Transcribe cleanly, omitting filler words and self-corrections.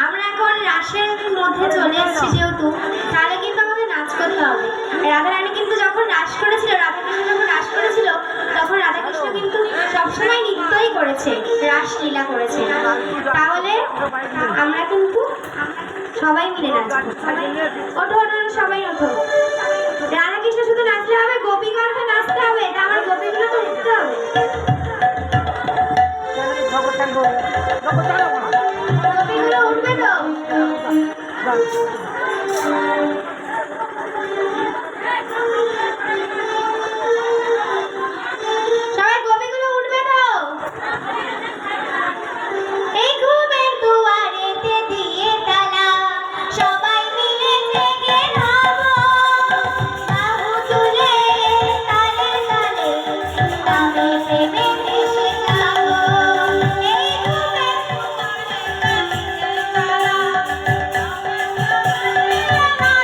আমরা এখন রাসের মধ্যে চলে এসেছি যেহেতু, তাহলে কিন্তু আমাদের নাচ করতে হবে। রাধারানী কিন্তু যখন রাস করেছিল, রাধাকৃষ্ণ যখন রাস করেছিল, তখন রাধাকৃষ্ণ কিন্তু সবসময় নৃত্যই করেছে, রাসলীলা করেছে। তাহলে আমরা কিন্তু সবাই মিলে নাচবো। ওঠো ওঠো সবাই ওঠো। রাধাকৃষ্ণ শুধু নাচলে হবে, গোপীগণকে নাচতে হবে, তা আমার গোপীগুলো তো উঠতে হবে। গোপীগুলো উঠবে তো? সবাই গোপীগুলো উঠবে তো? এই ঘুমের দুয়ারেতে দিয়ে তালা, সবাই মিলে জেগে নামো, বাহু তুলে তালে তালে আমি প্রেমে ভেসে যাবো। এই ঘুমের দুয়ারেতে দিয়ে তালা, সবাই মিলে